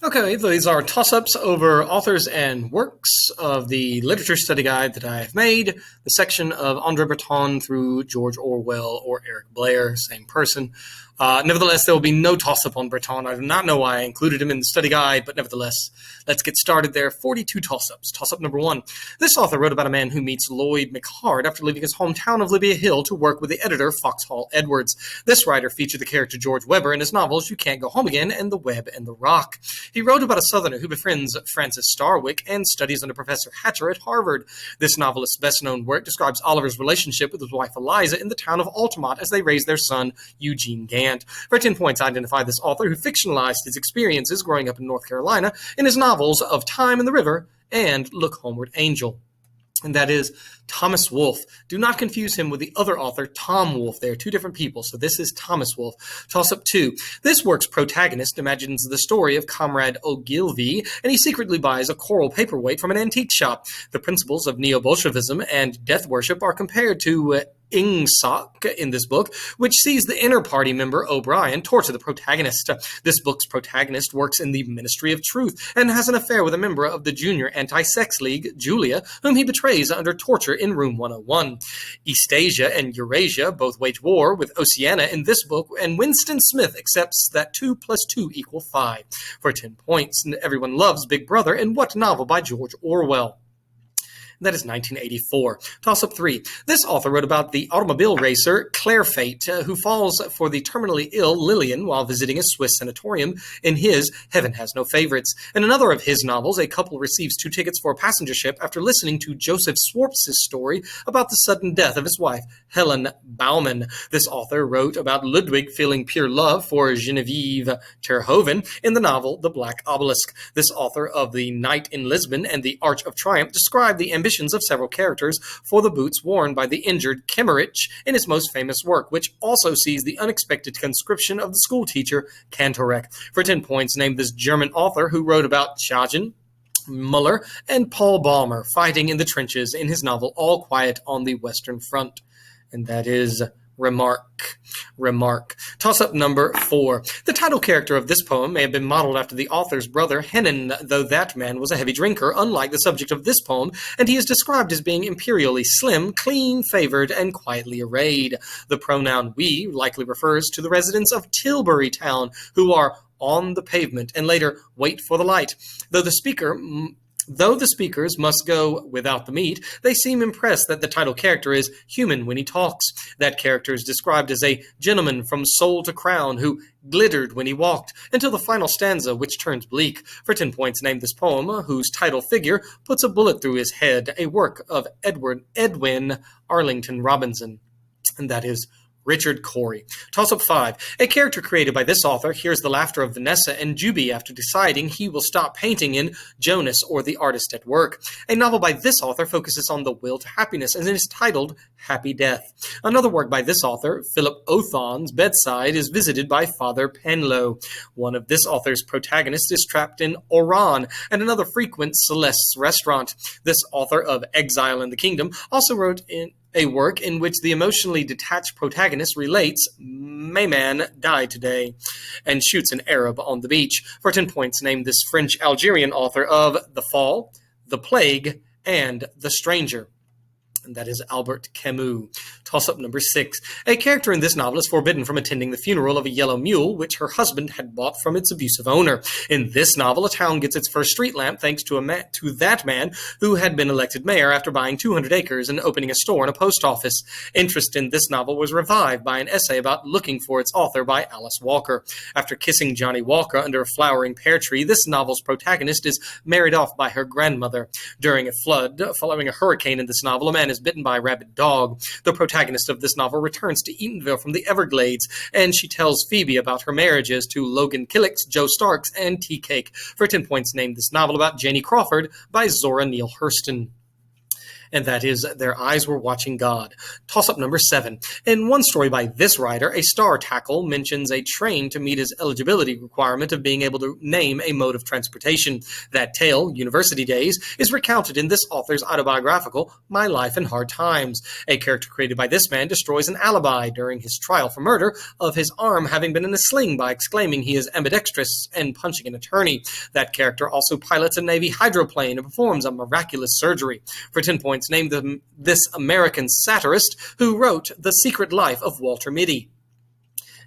Okay, these are toss-ups over authors and works of the literature study guide that I have made, the section of Andre Breton through George Orwell or Eric Blair, same person. Nevertheless, there will be no toss-up on Breton. I do not know why I included him in the study guide, but nevertheless, let's get started. There are 42 toss-ups. Toss-up number 1. This author wrote about a man who meets Lloyd McHard after leaving his hometown of Libya Hill to work with the editor Foxhall Edwards. This writer featured the character George Webber in his novels You Can't Go Home Again and The Web and the Rock. He wrote about a Southerner who befriends Francis Starwick and studies under Professor Hatcher at Harvard. This novelist's best-known work describes Oliver's relationship with his wife Eliza in the town of Altamont as they raise their son, Eugene Gant. For 10 points, identify this author who fictionalized his experiences growing up in North Carolina in his novels Of Time and the River and Look Homeward, Angel. And that is Thomas Wolfe. Do not confuse him with the other author, Tom Wolfe. They are two different people, so this is Thomas Wolfe. Toss-up 2. This work's protagonist imagines the story of Comrade Ogilvy, and he secretly buys a coral paperweight from an antique shop. The principles of neo-Bolshevism and death worship are compared to Ingsoc in this book, which sees the inner party member O'Brien torture the protagonist. This book's protagonist works in the Ministry of Truth and has an affair with a member of the Junior Anti-Sex League, Julia, whom he betrays under torture in Room 101. Eastasia and Eurasia both wage war with Oceania in this book, and Winston Smith accepts that 2 + 2 = 5. For 10 points, everyone loves Big Brother in what novel by George Orwell? That is 1984. Toss-up 3. This author wrote about the automobile racer Claire Fate, who falls for the terminally ill Lillian while visiting a Swiss sanatorium in his Heaven Has No Favorites. In another of his novels, a couple receives 2 tickets for a passenger ship after listening to Joseph Swarps' story about the sudden death of his wife, Helen Baumann. This author wrote about Ludwig feeling pure love for Genevieve Terhoven in the novel The Black Obelisk. This author of The Night in Lisbon and The Arch of Triumph described the ambitions of several characters for the boots worn by the injured Kemmerich in his most famous work, which also sees the unexpected conscription of the schoolteacher Kantorek. For 10 points, name this German author who wrote about Schagen, Muller, and Paul Ballmer fighting in the trenches in his novel All Quiet on the Western Front. And that is Remark. Toss-up number 4. The title character of this poem may have been modeled after the author's brother Hennen, though that man was a heavy drinker, unlike the subject of this poem, and he is described as being imperially slim, clean, favored, and quietly arrayed. The pronoun we likely refers to the residents of Tilbury Town, who are on the pavement and later wait for the light. Though the speakers must go without the meat, they seem impressed that the title character is human when he talks. That character is described as a gentleman from soul to crown who glittered when he walked, until the final stanza, which turns bleak. For 10 points, name this poem, whose title figure puts a bullet through his head, a work of Edwin Arlington Robinson. And that is Richard Cory. Toss-up 5. A character created by this author hears the laughter of Vanessa and Juby after deciding he will stop painting in Jonas or The Artist at Work. A novel by this author focuses on the will to happiness and is titled Happy Death. Another work by this author, Philip Othon's bedside, is visited by Father Penlow. One of this author's protagonists is trapped in Oran, and another frequents Celeste's restaurant. This author of Exile in the Kingdom also wrote in a work in which the emotionally detached protagonist relates, "My man died today," and shoots an Arab on the beach. For 10 points, name this French-Algerian author of The Fall, The Plague, and The Stranger. And that is Albert Camus. Toss-up number 6. A character in this novel is forbidden from attending the funeral of a yellow mule which her husband had bought from its abusive owner. In this novel, a town gets its first street lamp thanks to that man who had been elected mayor after buying 200 acres and opening a store and a post office. Interest in this novel was revived by an essay about looking for its author by Alice Walker. After kissing Johnny Walker under a flowering pear tree, this novel's protagonist is married off by her grandmother. During a flood following a hurricane in this novel, a man is bitten by a rabid dog. The protagonist of this novel returns to Eatonville from the Everglades, and she tells Phoebe about her marriages to Logan Killicks, Joe Starks, and Tea Cake. For 10 points, name this novel about Janie Crawford by Zora Neale Hurston. and that is Their Eyes Were Watching God. Toss-up number 7. In one story by this writer, a star tackle mentions a train to meet his eligibility requirement of being able to name a mode of transportation. That tale, University Days, is recounted in this author's autobiographical My Life in Hard Times. A character created by this man destroys an alibi during his trial for murder of his arm having been in a sling by exclaiming he is ambidextrous and punching an attorney. That character also pilots a Navy hydroplane and performs a miraculous surgery. For 10 points, name this American satirist who wrote The Secret Life of Walter Mitty,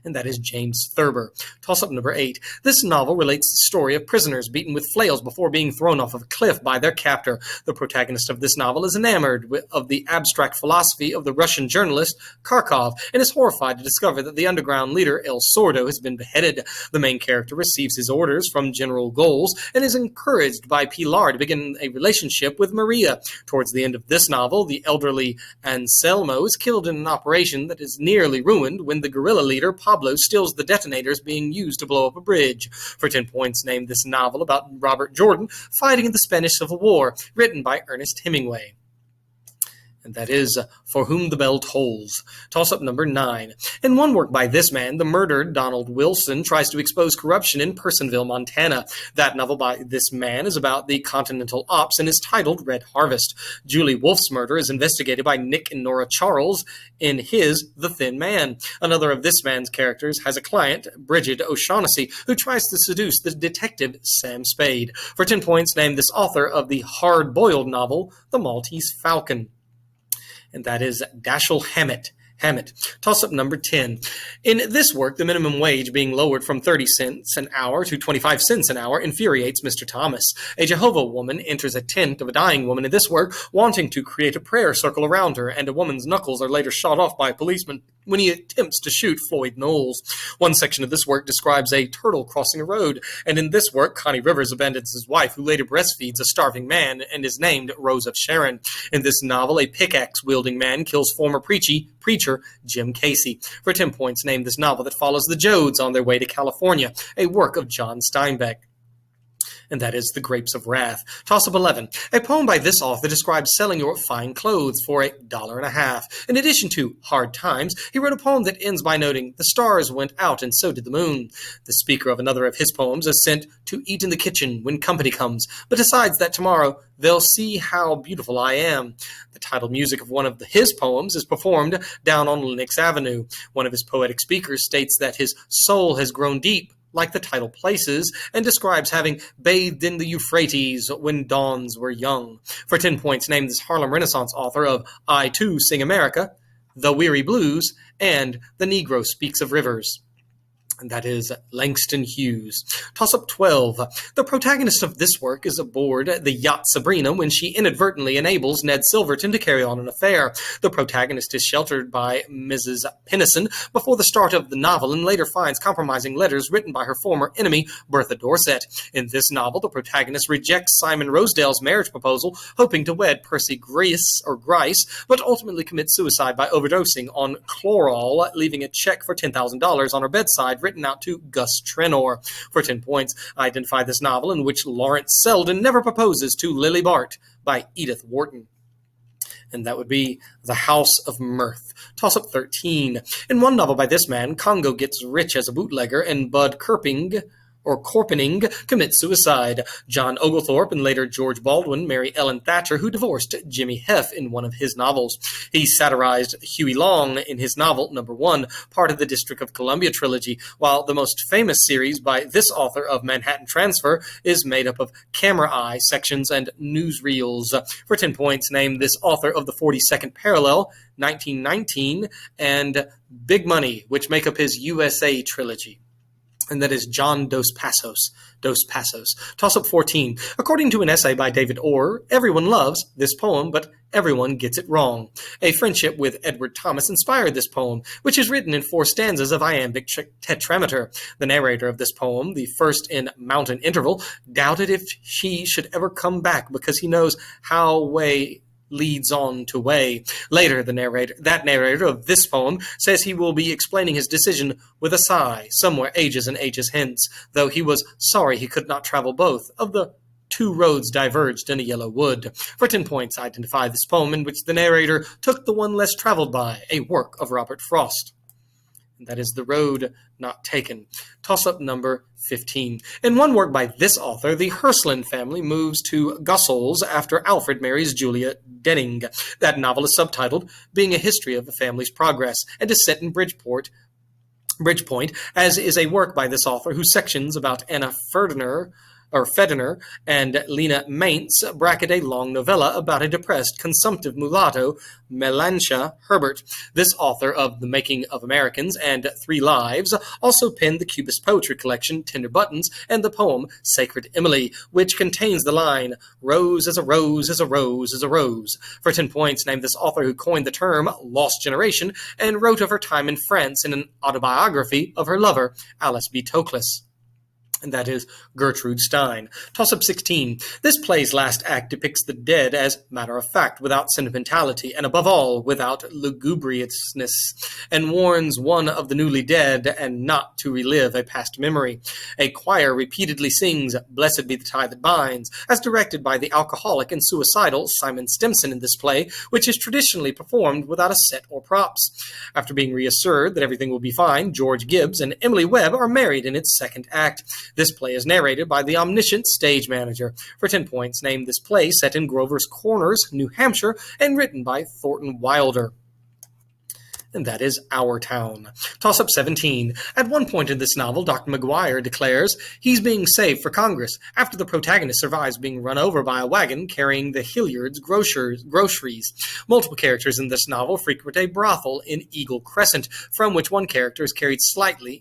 and that is James Thurber. Toss-up number 8. This novel relates the story of prisoners beaten with flails before being thrown off of a cliff by their captor. The protagonist of this novel is enamored of the abstract philosophy of the Russian journalist Kharkov and is horrified to discover that the underground leader El Sordo has been beheaded. The main character receives his orders from General Goals and is encouraged by Pilar to begin a relationship with Maria. Towards the end of this novel, the elderly Anselmo is killed in an operation that is nearly ruined when the guerrilla leader Pablo steals the detonators being used to blow up a bridge. For 10 points, name this novel about Robert Jordan fighting in the Spanish Civil War, written by Ernest Hemingway, and that is For Whom the Bell Tolls. Toss-up number 9. In one work by this man, the murdered Donald Wilson tries to expose corruption in Personville, Montana. That novel by this man is about the Continental Ops and is titled Red Harvest. Julie Wolfe's murder is investigated by Nick and Nora Charles in his The Thin Man. Another of this man's characters has a client, Bridget O'Shaughnessy, who tries to seduce the detective Sam Spade. For 10 points, name this author of the hard-boiled novel, The Maltese Falcon, and that is Dashiell Hammett. Toss-up number 10. In this work, the minimum wage being lowered from 30 cents an hour to 25 cents an hour infuriates Mr. Thomas. A Jehovah woman enters a tent of a dying woman in this work, wanting to create a prayer circle around her, and a woman's knuckles are later shot off by a policeman when he attempts to shoot Floyd Knowles. One section of this work describes a turtle crossing a road, and in this work, Connie Rivers abandons his wife, who later breastfeeds a starving man and is named Rose of Sharon. In this novel, a pickaxe-wielding man kills former preacher Jim Casey. For 10 points, name this novel that follows the Joads on their way to California, a work of John Steinbeck, and that is The Grapes of Wrath. Toss-up 11. A poem by this author describes selling your fine clothes for $1.50. In addition to Hard Times, he wrote a poem that ends by noting, the stars went out and so did the moon. The speaker of another of his poems is sent to eat in the kitchen when company comes, but decides that tomorrow they'll see how beautiful I am. The title music of one of his poems is performed down on Lenox Avenue. One of his poetic speakers states that his soul has grown deep, like the title places, and describes having bathed in the Euphrates when dawns were young. For 10 points, name this Harlem Renaissance author of I Too Sing America, The Weary Blues, and The Negro Speaks of Rivers, and that is Langston Hughes. Toss-up 12. The protagonist of this work is aboard the yacht Sabrina when she inadvertently enables Ned Silverton to carry on an affair. The protagonist is sheltered by Mrs. Pennison before the start of the novel and later finds compromising letters written by her former enemy, Bertha Dorset. In this novel, the protagonist rejects Simon Rosedale's marriage proposal, hoping to wed Percy Grice, but ultimately commits suicide by overdosing on chloral, leaving a check for $10,000 on her bedside written out to Gus Trenor. For 10 points, identify this novel in which Lawrence Selden never proposes to Lily Bart by Edith Wharton, and that would be The House of Mirth. Toss-up 13. In one novel by this man, Congo gets rich as a bootlegger, and Bud Corpening commits suicide. John Oglethorpe and later George Baldwin marry Ellen Thatcher, who divorced Jimmy Heff in one of his novels. He satirized Huey Long in his novel Number One, part of the District of Columbia trilogy, while the most famous series by this author of Manhattan Transfer is made up of Camera Eye sections and newsreels. For 10 points, name this author of The 42nd Parallel, 1919, and Big Money, which make up his USA trilogy, and that is John Dos Passos. Toss-up 14. According to an essay by David Orr, everyone loves this poem, but everyone gets it wrong. A friendship with Edward Thomas inspired this poem, which is written in 4 stanzas of iambic tetrameter. The narrator of this poem, the first in Mountain Interval, doubted if she should ever come back because he knows how way leads on to way. Later, that narrator of this poem says he will be explaining his decision with a sigh, somewhere ages and ages hence, though he was sorry he could not travel both of the two roads diverged in a yellow wood. For 10 points, identify this poem in which the narrator took the one less traveled by, a work of Robert Frost. And that is The Road Not Taken. Toss-up number 15. In one work by this author, the Hersland family moves to Gossels after Alfred marries Julia Denning. That novel is subtitled Being a History of the Family's Progress and is set in Bridgepoint, as is a work by this author whose sections about Anna Federer and Lena Mainz bracket a long novella about a depressed, consumptive mulatto, Melanchthon Herbert. This author of The Making of Americans and Three Lives also penned the Cubist poetry collection Tender Buttons and the poem Sacred Emily, which contains the line, "Rose is a rose is a rose is a rose." For 10 points, name this author who coined the term lost generation and wrote of her time in France in an autobiography of her lover, Alice B. Toklas. And that is Gertrude Stein. Toss-up 16. This play's last act depicts the dead as matter of fact, without sentimentality, and above all, without lugubriousness, and warns one of the newly dead and not to relive a past memory. A choir repeatedly sings Blessed Be the Tie That Binds, as directed by the alcoholic and suicidal Simon Stimson in this play, which is traditionally performed without a set or props. After being reassured that everything will be fine, George Gibbs and Emily Webb are married in its second act. This play is narrated by the omniscient stage manager. For 10 points, name this play set in Grover's Corners, New Hampshire, and written by Thornton Wilder. And that is Our Town. Toss-up 17. At one point in this novel, Dr. McGuire declares he's being saved for Congress after the protagonist survives being run over by a wagon carrying the Hilliards' groceries. Multiple characters in this novel frequent a brothel in Eagle Crescent, from which one character is carried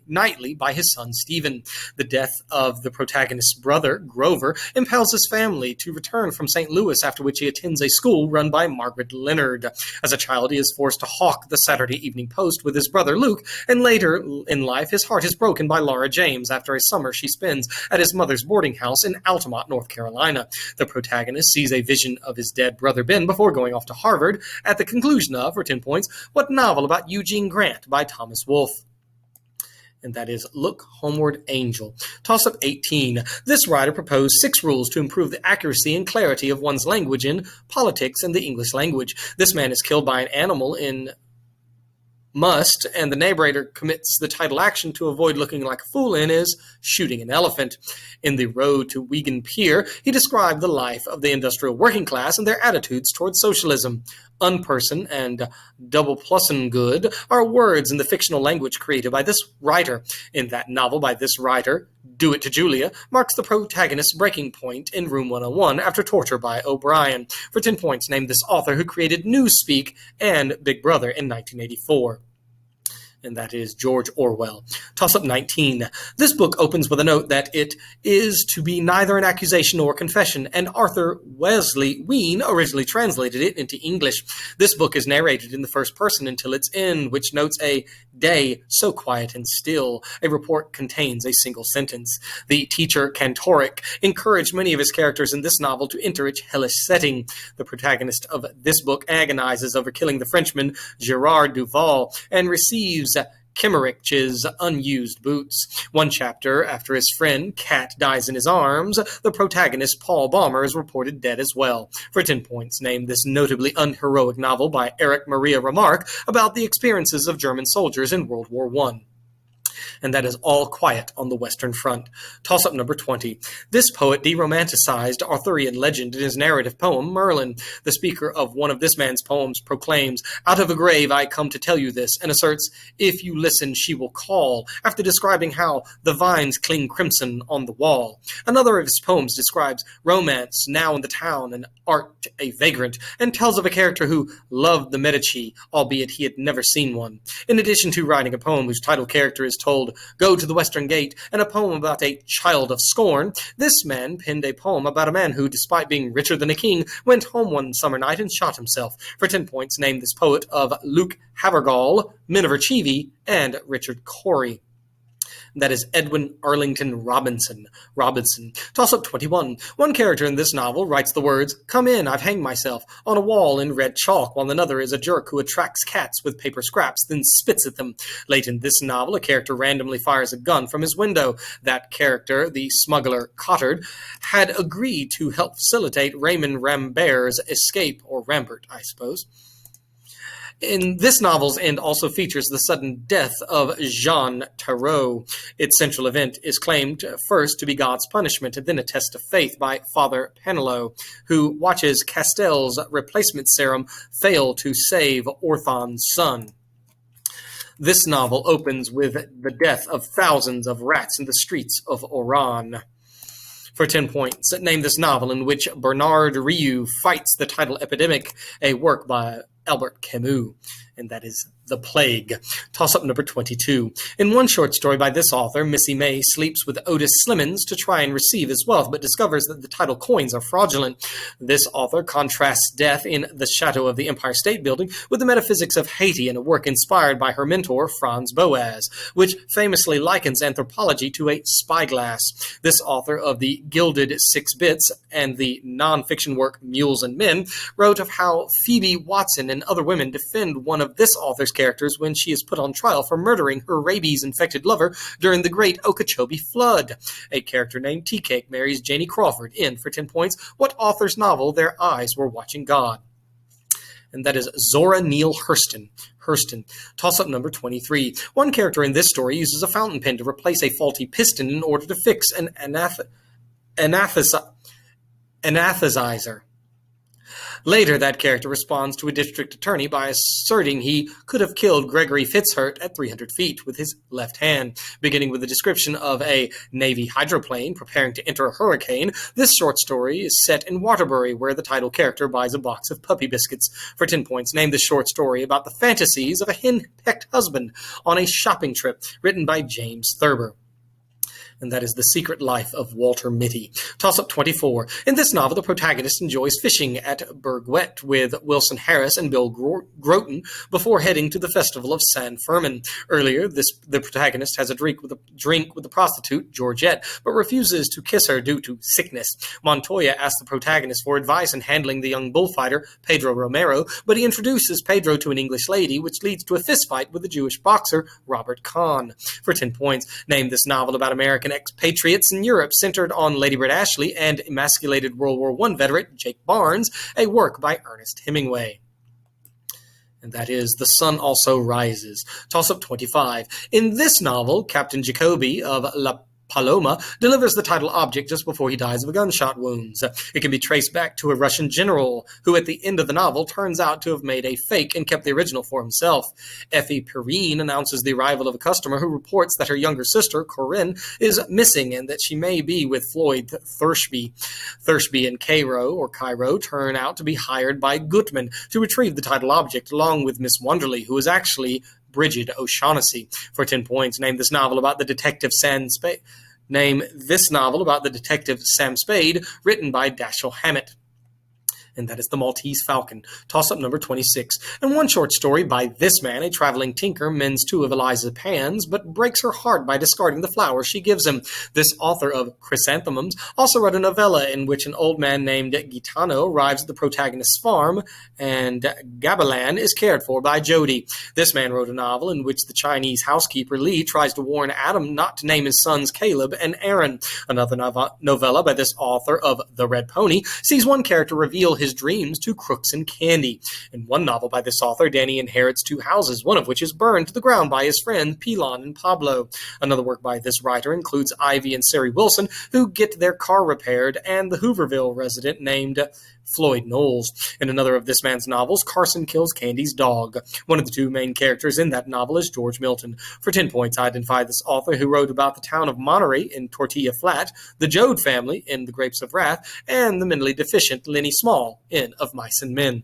nightly by his son Stephen. The death of the protagonist's brother, Grover, impels his family to return from St. Louis, after which he attends a school run by Margaret Leonard. As a child, he is forced to hawk the Saturday Evening Post with his brother Luke, and later in life his heart is broken by Laura James after a summer she spends at his mother's boarding house in Altamont, North Carolina. The protagonist sees a vision of his dead brother Ben before going off to Harvard, at the conclusion of, for 10 points, What Novel About Eugene Grant by Thomas Wolfe. And that is Look Homeward Angel. Toss-up 18. This writer proposed 6 rules to improve the accuracy and clarity of one's language in politics and the English language. This man is killed by an animal in Must, and the narrator commits the title action to avoid looking like a fool in is shooting an elephant. In The Road to Wigan Pier, he described the life of the industrial working class and their attitudes towards socialism. Unperson and double plussen good are words in the fictional language created by this writer. In that novel by this writer, Do It to Julia marks the protagonist's breaking point in Room 101 after torture by O'Brien. For 10 points, name this author who created Newspeak and Big Brother in 1984. And that is George Orwell. Toss-up 19. This book opens with a note that it is to be neither an accusation nor a confession, and Arthur Wesley Ween originally translated it into English. This book is narrated in the first person until its end, which notes a day so quiet and still. A report contains a single sentence. The teacher, Cantoric, encouraged many of his characters in this novel to enter its hellish setting. The protagonist of this book agonizes over killing the Frenchman Gerard Duval and receives Kimmerich's unused boots. One chapter after his friend Cat dies in his arms, the protagonist Paul Baumer is reported dead as well. For 10 points, name this notably unheroic novel by Erich Maria Remarque about the experiences of German soldiers in World War I. And that is All Quiet on the Western Front. Toss-up number 20. This poet deromanticized Arthurian legend in his narrative poem, Merlin. The speaker of one of this man's poems proclaims, "Out of a grave I come to tell you this," and asserts, "If you listen, she will call," after describing how the vines cling crimson on the wall. Another of his poems describes romance now in the town and art a vagrant, and tells of a character who loved the Medici, albeit he had never seen one. In addition to writing a poem whose title character is told, "Go to the Western Gate," and a poem about a child of scorn, this man penned a poem about a man who, despite being richer than a king, went home one summer night and shot himself. For 10 points, name this poet of Luke Havergal, Miniver Cheevy, and Richard Cory. That is Edwin Arlington Robinson. Toss-up 21. One character in this novel writes the words, "Come in, I've hanged myself," on a wall in red chalk, while another is a jerk who attracts cats with paper scraps, then spits at them. Late in this novel, a character randomly fires a gun from his window. That character, the smuggler Cottard, had agreed to help facilitate Raymond Rambert's escape, or Rambert, I suppose. In this novel's end also features the sudden death of Jean Tarot. Its central event is claimed first to be God's punishment and then a test of faith by Father Penelot, who watches Castell's replacement serum fail to save Orthon's son. This novel opens with the death of thousands of rats in the streets of Oran. For 10 points, name this novel in which Bernard Rieu fights the tidal epidemic, a work by Albert Camus, and that is The Plague. Toss-up number 22. In one short story by this author, Missy May sleeps with Otis Slimmons to try and receive his wealth, but discovers that the title coins are fraudulent. This author contrasts death in The Shadow of the Empire State Building with the metaphysics of Haiti in a work inspired by her mentor, Franz Boas, which famously likens anthropology to a spyglass. This author of the Gilded Six Bits and the non-fiction work Mules and Men wrote of how Phoebe Watson and other women defend one of this author's characters when she is put on trial for murdering her rabies-infected lover during the Great Okeechobee Flood. A character named Tea Cake marries Janie Crawford in, for 10 points, what author's novel Their Eyes Were Watching God? And that is Zora Neale Hurston. Toss-up number 23. One character in this story uses a fountain pen to replace a faulty piston in order to fix an anesthetizer. Later, that character responds to a district attorney by asserting he could have killed Gregory Fitzhurt at 300 feet with his left hand. Beginning with a description of a Navy hydroplane preparing to enter a hurricane, this short story is set in Waterbury, where the title character buys a box of puppy biscuits. For 10 points, name the short story about the fantasies of a hen-pecked husband on a shopping trip, written by James Thurber. And that is The Secret Life of Walter Mitty. Toss-up 24. In this novel, the protagonist enjoys fishing at Bergwet with Wilson Harris and Bill Groton before heading to the Festival of San Fermin. Earlier, the protagonist has a drink with the prostitute, Georgette, but refuses to kiss her due to sickness. Montoya asks the protagonist for advice in handling the young bullfighter, Pedro Romero, but he introduces Pedro to an English lady, which leads to a fistfight with the Jewish boxer, Robert Kahn. For 10 points, name this novel about American expatriates in Europe centered on Lady Bird Ashley and emasculated World War I veteran Jake Barnes, a work by Ernest Hemingway. And that is The Sun Also Rises. Toss-up 25. In this novel, Captain Jacoby of La Paloma delivers the title object just before he dies of a gunshot wound. It can be traced back to a Russian general who at the end of the novel turns out to have made a fake and kept the original for himself. Effie Perrine announces the arrival of a customer who reports that her younger sister, Corinne, is missing and that she may be with Floyd Thurshby. Thurshby and Cairo turn out to be hired by Gutman to retrieve the title object along with Miss Wonderly, who is actually Bridget O'Shaughnessy. For 10 points, name this novel about the detective Sam Spade. Written by Dashiell Hammett. And that is The Maltese Falcon. Toss-up number 26. In one short story by this man, a traveling tinker mends 2 of Eliza's pans, but breaks her heart by discarding the flowers she gives him. This author of Chrysanthemums also wrote a novella in which an old man named Gitano arrives at the protagonist's farm, and Gabalan is cared for by Jody. This man wrote a novel in which the Chinese housekeeper Lee tries to warn Adam not to name his sons Caleb and Aaron. Another novella by this author of The Red Pony sees one character reveal his dreams to crooks and candy. In one novel by this author, Danny inherits 2 houses, one of which is burned to the ground by his friends Pilon and Pablo. Another work by this writer includes Ivy and Sari Wilson, who get their car repaired, and the Hooverville resident named Floyd Knowles. In another of this man's novels, Carson kills Candy's dog. One of the 2 main characters in that novel is George Milton. For 10 points, I identify this author who wrote about the town of Monterey in Tortilla Flat, the Joad family in The Grapes of Wrath, and the mentally deficient Lenny Small in Of Mice and Men.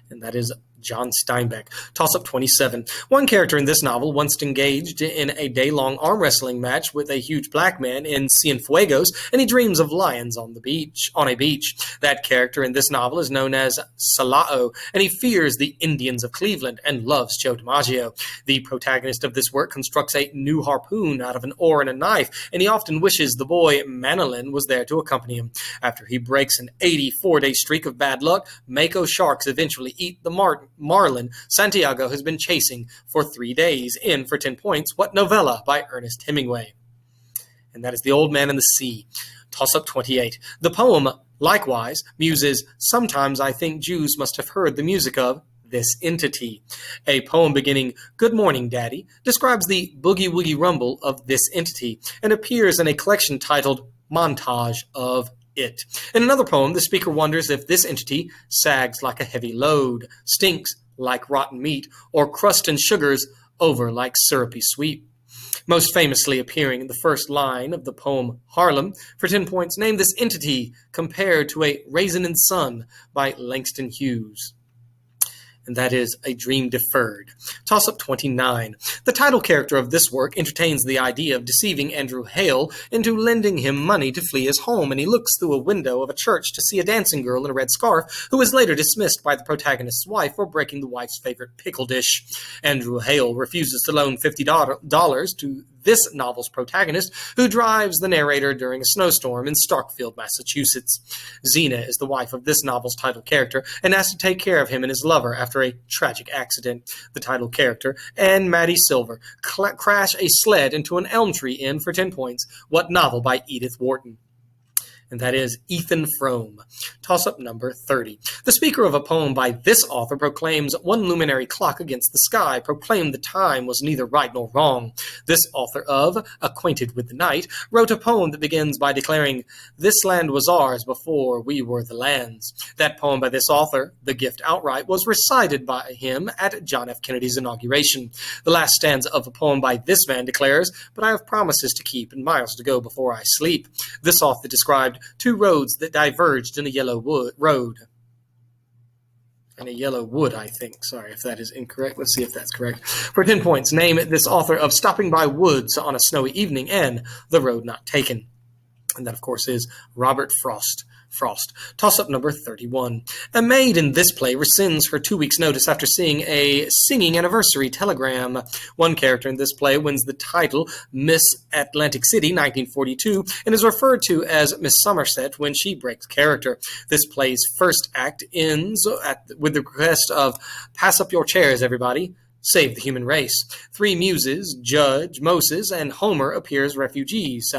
And that is John Steinbeck. Toss-up 27. One character in this novel once engaged in a day-long arm wrestling match with a huge black man in Cienfuegos, and he dreams of lions on a beach. That character in this novel is known as Salao, and he fears the Indians of Cleveland and loves Joe DiMaggio. The protagonist of this work constructs a new harpoon out of an oar and a knife, and he often wishes the boy Manolin was there to accompany him. After he breaks an 84-day streak of bad luck, Mako sharks eventually eat the marlin Santiago has been chasing for 3 days. In for 10 points, What Novella by Ernest Hemingway. And that is The Old Man and the Sea. Toss-up 28. The poem, likewise, muses, "Sometimes I think Jews must have heard the music of this entity." A poem beginning, "Good morning, Daddy," describes the boogie-woogie rumble of this entity and appears in a collection titled Montage of It. In another poem, the speaker wonders if this entity sags like a heavy load, stinks like rotten meat, or crust and sugars over like syrupy sweet. Most famously appearing in the first line of the poem Harlem, for 10 points, name this entity compared to a raisin in sun by Langston Hughes. And that is A Dream Deferred. Toss-up 29. The title character of this work entertains the idea of deceiving Andrew Hale into lending him money to flee his home, and he looks through a window of a church to see a dancing girl in a red scarf who is later dismissed by the protagonist's wife for breaking the wife's favorite pickle dish. Andrew Hale refuses to loan $50 to this novel's protagonist, who drives the narrator during a snowstorm in Starkfield, Massachusetts. Xena is the wife of this novel's title character and has to take care of him and his lover after a tragic accident. The title character and Maddie Silver crash a sled into an elm tree. In for 10 points, What Novel by Edith Wharton? And that is Ethan Frome. Toss-up number 30. The speaker of a poem by this author proclaims one luminary clock against the sky proclaimed the time was neither right nor wrong. This author of Acquainted with the Night wrote a poem that begins by declaring, "This land was ours before we were the land's." That poem by this author, The Gift Outright, was recited by him at John F. Kennedy's inauguration. The last stanza of a poem by this man declares, "But I have promises to keep and miles to go before I sleep." This author described two roads that diverged in a yellow road. In a yellow wood, I think. Sorry if that is incorrect. Let's see if that's correct. For 10 points, name this author of Stopping by Woods on a Snowy Evening and The Road Not Taken. And that, of course, is Robert Frost. Toss-up number 31. A maid in this play rescinds her 2 weeks' notice after seeing a singing anniversary telegram. One character in this play wins the title Miss Atlantic City 1942 and is referred to as Miss Somerset when she breaks character. This play's first act ends with the request of "Pass up your chairs, everybody. Save the human race." Three muses, Judge, Moses, and Homer, appear as refugees.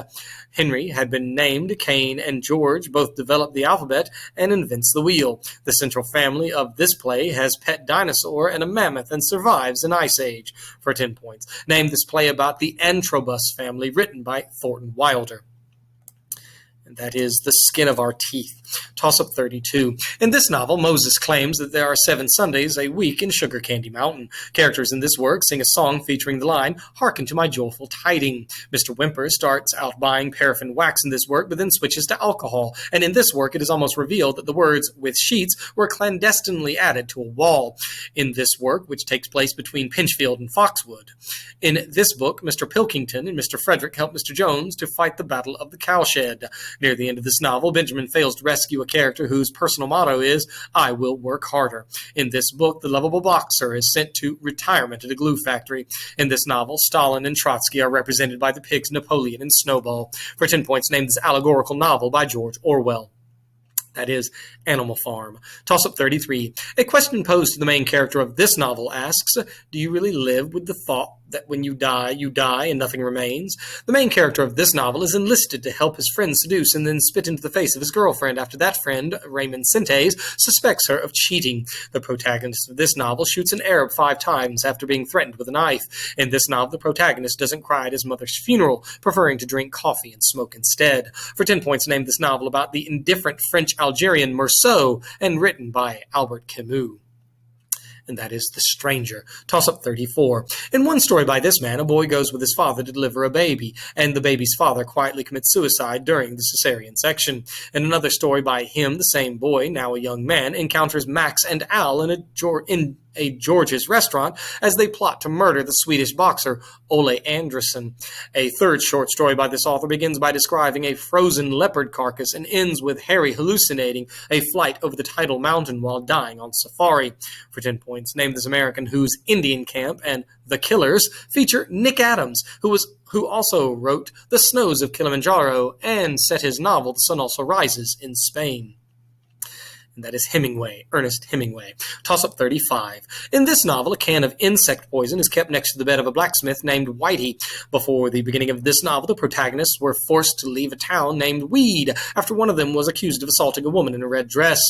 Henry had been named. Cain and George both develop the alphabet and invents the wheel. The central family of this play has pet dinosaur and a mammoth and survives an ice age. For 10 points, name this play about the Antrobus family written by Thornton Wilder. And that is The Skin of Our Teeth. Toss-up 32. In this novel, Moses claims that there are 7 Sundays a week in Sugar Candy Mountain. Characters in this work sing a song featuring the line, "Hearken to my joyful tiding." Mr. Whymper starts out buying paraffin wax in this work, but then switches to alcohol. And in this work, it is almost revealed that the words "with sheets" were clandestinely added to a wall. In this work, which takes place between Pinchfield and Foxwood. In this book, Mr. Pilkington and Mr. Frederick help Mr. Jones to fight the Battle of the Cowshed. Near the end of this novel, Benjamin fails to rescue a character whose personal motto is, "I will work harder." In this book, the lovable boxer is sent to retirement at a glue factory. In this novel, Stalin and Trotsky are represented by the pigs Napoleon and Snowball. For 10 points, name this allegorical novel by George Orwell. That is Animal Farm. Toss-up 33. A question posed to the main character of this novel asks, do you really live with the thought that when you die and nothing remains? The main character of this novel is enlisted to help his friend seduce and then spit into the face of his girlfriend after that friend, Raymond Sentes, suspects her of cheating. The protagonist of this novel shoots an Arab 5 times after being threatened with a knife. In this novel, the protagonist doesn't cry at his mother's funeral, preferring to drink coffee and smoke instead. For 10 points, name this novel about the indifferent French-Algerian Meursault and written by Albert Camus. And that is The Stranger. Toss-up 34. In one story by this man, a boy goes with his father to deliver a baby, and the baby's father quietly commits suicide during the cesarean section. In another story by him, the same boy, now a young man, encounters Max and Al in a George's restaurant as they plot to murder the Swedish boxer Ole Anderson. A third short story by this author begins by describing a frozen leopard carcass and ends with Harry hallucinating a flight over the tidal mountain while dying on safari. For 10 points, name this American whose Indian Camp and The Killers feature Nick Adams, who also wrote The Snows of Kilimanjaro and set his novel The Sun Also Rises in Spain. And that is Hemingway, Ernest Hemingway. Toss-up 35. In this novel, a can of insect poison is kept next to the bed of a blacksmith named Whitey. Before the beginning of this novel, the protagonists were forced to leave a town named Weed after one of them was accused of assaulting a woman in a red dress.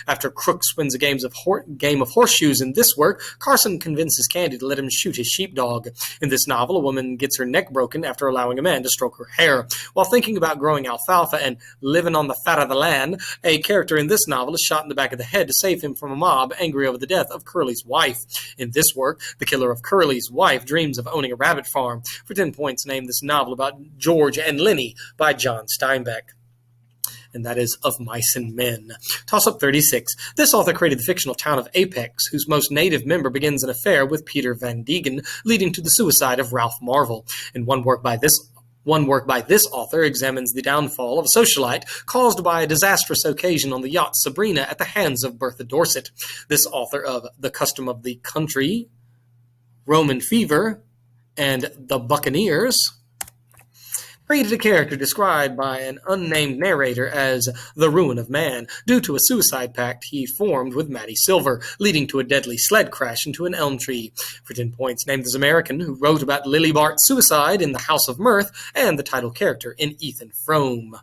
After Crooks wins a game of horseshoes in this work, Carson convinces Candy to let him shoot his sheepdog. In this novel, a woman gets her neck broken after allowing a man to stroke her hair. While thinking about growing alfalfa and living on the fat of the land, a character in this novel is shot in the back of the head to save him from a mob angry over the death of Curly's wife. In this work, the killer of Curly's wife dreams of owning a rabbit farm. For 10 points, name this novel about George and Lenny by John Steinbeck. And that is Of Mice and Men. Toss-up 36. This author created the fictional town of Apex, whose most native member begins an affair with Peter Van Degen, leading to the suicide of Ralph Marvel. In one work by this author examines the downfall of a socialite caused by a disastrous occasion on the yacht Sabrina at the hands of Bertha Dorset. This author of The Custom of the Country, Roman Fever, and The Buccaneers created a character described by an unnamed narrator as the ruin of man due to a suicide pact he formed with Matty Silver, leading to a deadly sled crash into an elm tree. For 10 points, name this American who wrote about Lily Bart's suicide in The House of Mirth and the title character in Ethan Frome.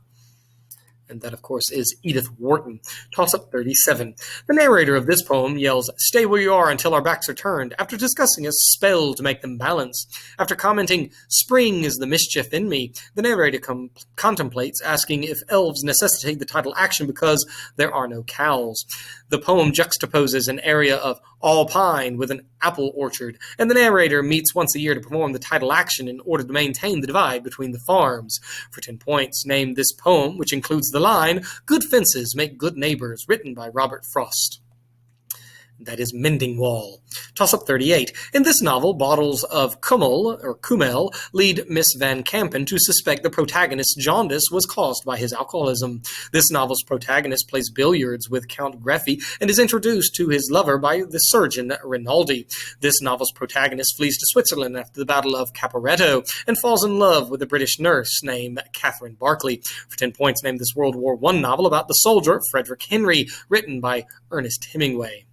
And that, of course, is Edith Wharton. Toss-up 37. The narrator of this poem yells, "Stay where you are until our backs are turned," after discussing a spell to make them balance. After commenting, "Spring is the mischief in me," the narrator contemplates asking if elves necessitate the title action because there are no cows. The poem juxtaposes an area of all pine with an apple orchard, and the narrator meets once a year to perform the title action in order to maintain the divide between the farms. For 10 points, name this poem, which includes the line, "Good fences make good neighbors," written by Robert Frost. That is Mending Wall. Toss-up 38. In this novel, bottles of Kummel lead Miss Van Kampen to suspect the protagonist's jaundice was caused by his alcoholism. This novel's protagonist plays billiards with Count Greffy and is introduced to his lover by the surgeon Rinaldi. This novel's protagonist flees to Switzerland after the Battle of Caporetto and falls in love with a British nurse named Catherine Barclay. For 10 points, name this World War I novel about the soldier Frederick Henry, written by Ernest Hemingway.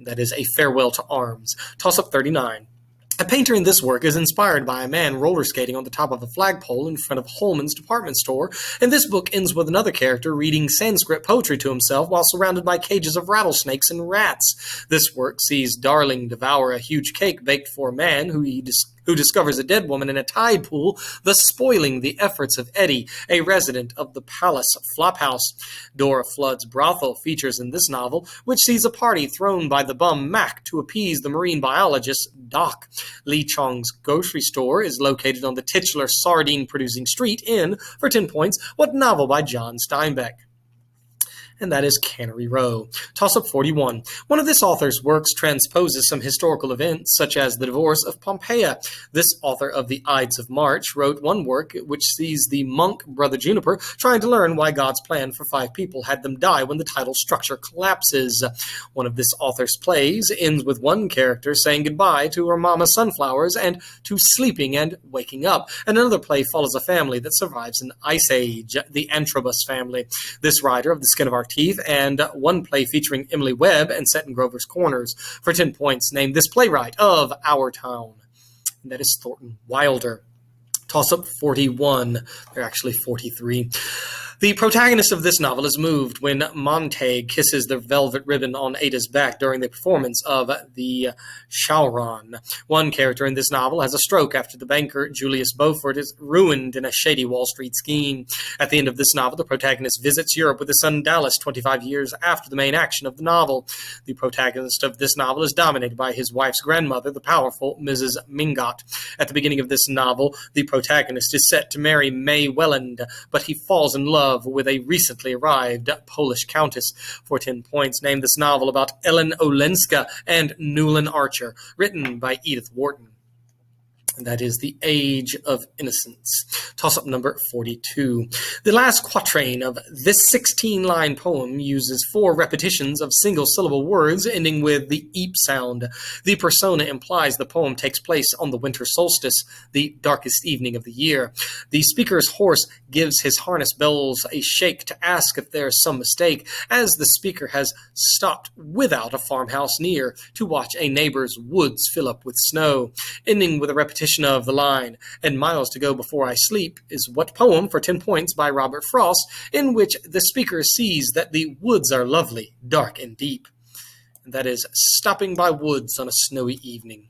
That is A Farewell to Arms. Toss-up 39. A painter in this work is inspired by a man roller skating on the top of a flagpole in front of Holman's department store, and this book ends with another character reading Sanskrit poetry to himself while surrounded by cages of rattlesnakes and rats. This work sees Darling devour a huge cake baked for a man who discovers a dead woman in a tide pool, thus spoiling the efforts of Eddie, a resident of the Palace Flophouse. Dora Flood's brothel features in this novel, which sees a party thrown by the bum Mac to appease the marine biologist Doc. Lee Chong's grocery store is located on the titular sardine-producing street in, for 10 points, what novel by John Steinbeck? And that is Cannery Row. Toss-up 41. One of this author's works transposes some historical events, such as the divorce of Pompeia. This author of the Ides of March wrote one work which sees the monk Brother Juniper trying to learn why God's plan for 5 people had them die when the title structure collapses. One of this author's plays ends with one character saying goodbye to her mama sunflowers and to sleeping and waking up. And another play follows a family that survives an ice age, the Antrobus family. This writer of The Skin of Our Teeth, and one play featuring Emily Webb and set in Grover's Corners. For 10 points, name this playwright of Our Town. And that is Thornton Wilder. Toss-up 41. They're actually 43. The protagonist of this novel is moved when Montague kisses the velvet ribbon on Ada's back during the performance of the Chauron. One character in this novel has a stroke after the banker Julius Beaufort is ruined in a shady Wall Street scheme. At the end of this novel, the protagonist visits Europe with his son Dallas 25 years after the main action of the novel. The protagonist of this novel is dominated by his wife's grandmother, the powerful Mrs. Mingot. At the beginning of this novel, the protagonist is set to marry May Welland, but he falls in love love with a recently arrived Polish countess. For 10 points, name this novel about Ellen Olenska and Newland Archer, written by Edith Wharton. And that is The Age of Innocence. Toss-up number 42. The last quatrain of this 16-line poem uses 4 repetitions of single-syllable words ending with the eep sound. The persona implies the poem takes place on the winter solstice, the darkest evening of the year. The speaker's horse gives his harness bells a shake to ask if there is some mistake, as the speaker has stopped without a farmhouse near to watch a neighbor's woods fill up with snow, ending with a repetition of the line, "And miles to go before I sleep," is what poem for 10 points by Robert Frost, in which the speaker sees that the woods are lovely, dark, and deep. And that is Stopping by Woods on a Snowy Evening.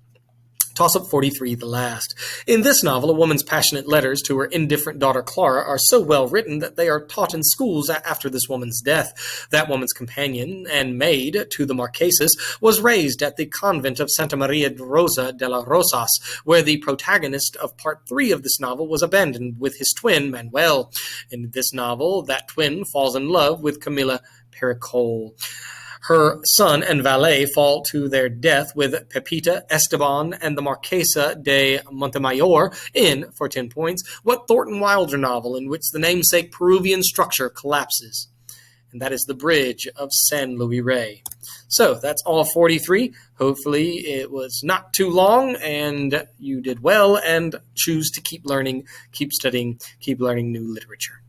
Toss-up 43, the last. In this novel, a woman's passionate letters to her indifferent daughter Clara are so well written that they are taught in schools after this woman's death. That woman's companion and maid to the Marquesas was raised at the convent of Santa Maria Rosa de las Rosas, where the protagonist of part 3 of this novel was abandoned with his twin, Manuel. In this novel, that twin falls in love with Camila Pericol. Her son and valet fall to their death with Pepita, Esteban, and the Marquesa de Montemayor in, for 10 points, what Thornton Wilder novel in which the namesake Peruvian structure collapses? And that is The Bridge of San Luis Rey. So that's all 43. Hopefully it was not too long and you did well, and choose to keep learning, keep studying, keep learning new literature.